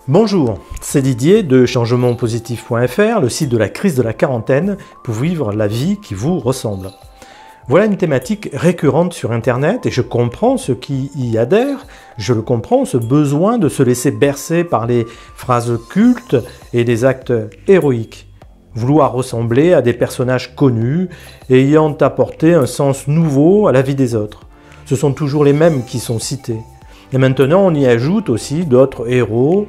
Bonjour, c'est Didier de changementpositif.fr, le site de la crise de la quarantaine pour vivre la vie qui vous ressemble. Voilà une thématique récurrente sur Internet et je comprends ceux qui y adhèrent, je le comprends, ce besoin de se laisser bercer par les phrases cultes et des actes héroïques. Vouloir ressembler à des personnages connus ayant apporté un sens nouveau à la vie des autres. Ce sont toujours les mêmes qui sont cités. Et maintenant, on y ajoute aussi d'autres héros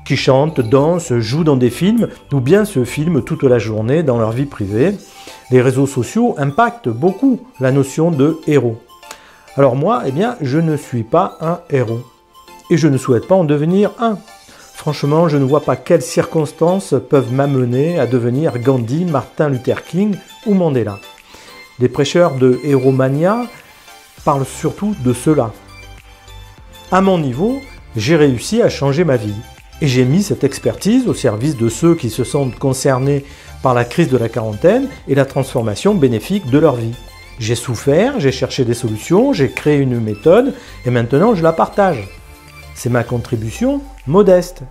qui chantent, dansent, jouent dans des films ou bien se filment toute la journée dans leur vie privée. Les réseaux sociaux impactent beaucoup la notion de héros. Alors moi, je ne suis pas un héros et je ne souhaite pas en devenir un. Franchement, je ne vois pas quelles circonstances peuvent m'amener à devenir Gandhi, Martin Luther King ou Mandela. Les prêcheurs de Héromania parlent surtout de cela. À mon niveau, j'ai réussi à changer ma vie et j'ai mis cette expertise au service de ceux qui se sentent concernés par la crise de la quarantaine et la transformation bénéfique de leur vie. J'ai souffert, j'ai cherché des solutions, j'ai créé une méthode et maintenant je la partage. C'est ma contribution modeste.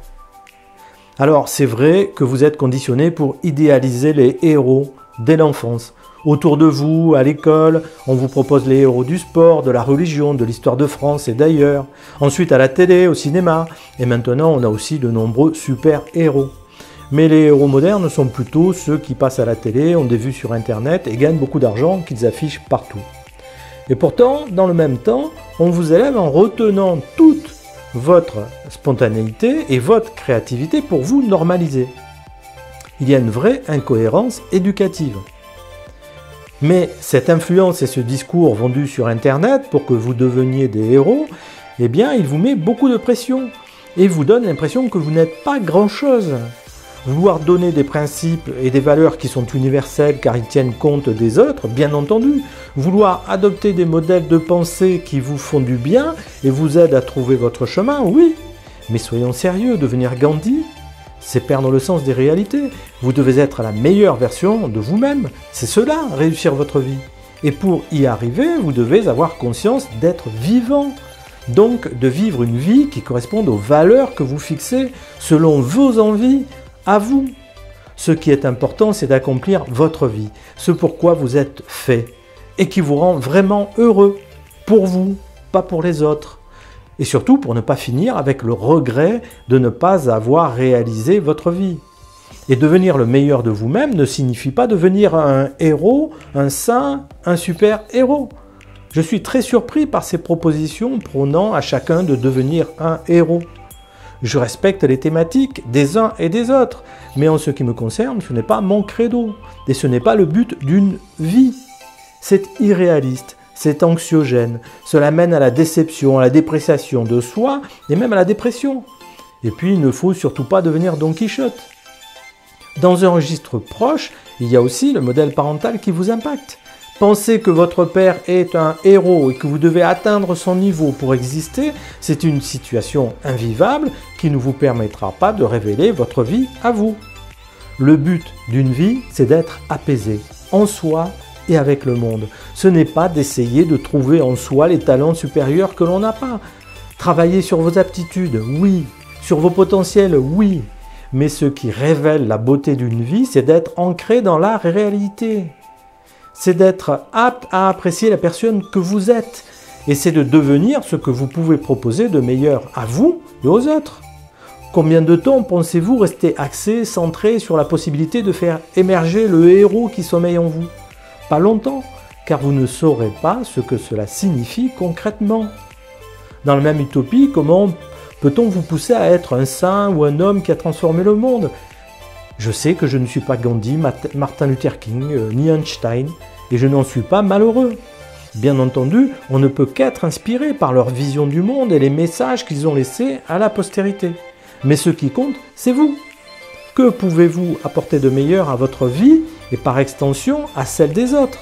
Alors c'est vrai que vous êtes conditionné pour idéaliser les héros dès l'enfance. Autour de vous, à l'école, on vous propose les héros du sport, de la religion, de l'histoire de France et d'ailleurs. Ensuite à la télé, au cinéma. Et maintenant, on a aussi de nombreux super-héros. Mais les héros modernes sont plutôt ceux qui passent à la télé, ont des vues sur Internet et gagnent beaucoup d'argent qu'ils affichent partout. Et pourtant, dans le même temps, on vous élève en retenant toute votre spontanéité et votre créativité pour vous normaliser. Il y a une vraie incohérence éducative. Mais cette influence et ce discours vendu sur Internet pour que vous deveniez des héros, il vous met beaucoup de pression et vous donne l'impression que vous n'êtes pas grand-chose. Vouloir donner des principes et des valeurs qui sont universelles car ils tiennent compte des autres, bien entendu. Vouloir adopter des modèles de pensée qui vous font du bien et vous aident à trouver votre chemin, oui. Mais soyons sérieux, devenir Gandhi, c'est perdre le sens des réalités. Vous devez être la meilleure version de vous-même. C'est cela, réussir votre vie. Et pour y arriver, vous devez avoir conscience d'être vivant. Donc de vivre une vie qui corresponde aux valeurs que vous fixez selon vos envies, à vous. Ce qui est important, c'est d'accomplir votre vie, ce pourquoi vous êtes fait, et qui vous rend vraiment heureux, pour vous, pas pour les autres. Et surtout pour ne pas finir avec le regret de ne pas avoir réalisé votre vie. Et devenir le meilleur de vous-même ne signifie pas devenir un héros, un saint, un super-héros. Je suis très surpris par ces propositions prônant à chacun de devenir un héros. Je respecte les thématiques des uns et des autres, mais en ce qui me concerne, ce n'est pas mon credo, et ce n'est pas le but d'une vie. C'est irréaliste. C'est anxiogène, cela mène à la déception, à la dépréciation de soi et même à la dépression. Et puis il ne faut surtout pas devenir Don Quichotte. Dans un registre proche, il y a aussi le modèle parental qui vous impacte. Penser que votre père est un héros et que vous devez atteindre son niveau pour exister, c'est une situation invivable qui ne vous permettra pas de révéler votre vie à vous. Le but d'une vie, c'est d'être apaisé en soi et avec le monde. Ce n'est pas d'essayer de trouver en soi les talents supérieurs que l'on n'a pas. Travailler sur vos aptitudes, oui. Sur vos potentiels, oui. Mais ce qui révèle la beauté d'une vie, c'est d'être ancré dans la réalité. C'est d'être apte à apprécier la personne que vous êtes. Et c'est de devenir ce que vous pouvez proposer de meilleur à vous et aux autres. Combien de temps pensez-vous rester axé, centré sur la possibilité de faire émerger le héros qui sommeille en vous ? Pas longtemps, car vous ne saurez pas ce que cela signifie concrètement. Dans la même utopie, comment peut-on vous pousser à être un saint ou un homme qui a transformé le monde ? Je sais que je ne suis pas Gandhi, Martin Luther King, ni Einstein, et je n'en suis pas malheureux. Bien entendu, on ne peut qu'être inspiré par leur vision du monde et les messages qu'ils ont laissés à la postérité. Mais ce qui compte, c'est vous. Que pouvez-vous apporter de meilleur à votre vie et par extension à celle des autres?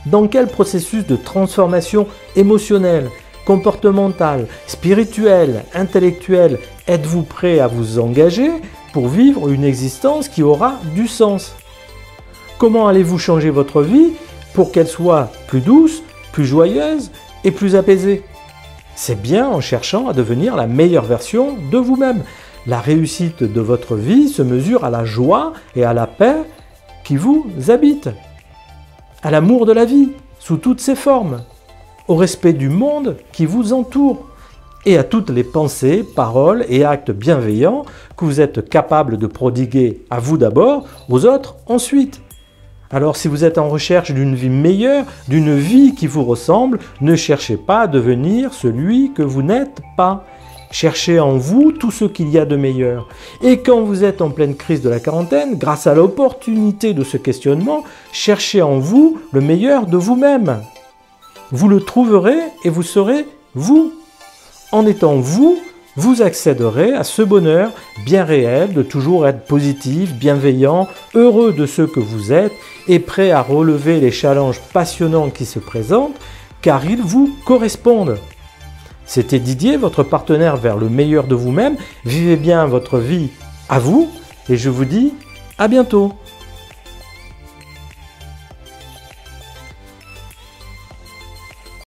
Dans quel processus de transformation émotionnelle, comportementale, spirituelle, intellectuelle êtes-vous prêt à vous engager pour vivre une existence qui aura du sens? Comment allez-vous changer votre vie pour qu'elle soit plus douce, plus joyeuse et plus apaisée? C'est bien en cherchant à devenir la meilleure version de vous-même. La réussite de votre vie se mesure à la joie et à la paix qui vous habitent, à l'amour de la vie sous toutes ses formes, au respect du monde qui vous entoure et à toutes les pensées, paroles et actes bienveillants que vous êtes capable de prodiguer à vous d'abord, aux autres ensuite. Alors si vous êtes en recherche d'une vie meilleure, d'une vie qui vous ressemble, ne cherchez pas à devenir celui que vous n'êtes pas. Cherchez en vous tout ce qu'il y a de meilleur. Et quand vous êtes en pleine crise de la quarantaine, grâce à l'opportunité de ce questionnement, cherchez en vous le meilleur de vous-même. Vous le trouverez et vous serez vous. En étant vous, vous accéderez à ce bonheur bien réel de toujours être positif, bienveillant, heureux de ce que vous êtes et prêt à relever les challenges passionnants qui se présentent car ils vous correspondent. C'était Didier, votre partenaire vers le meilleur de vous-même. Vivez bien votre vie à vous et je vous dis à bientôt.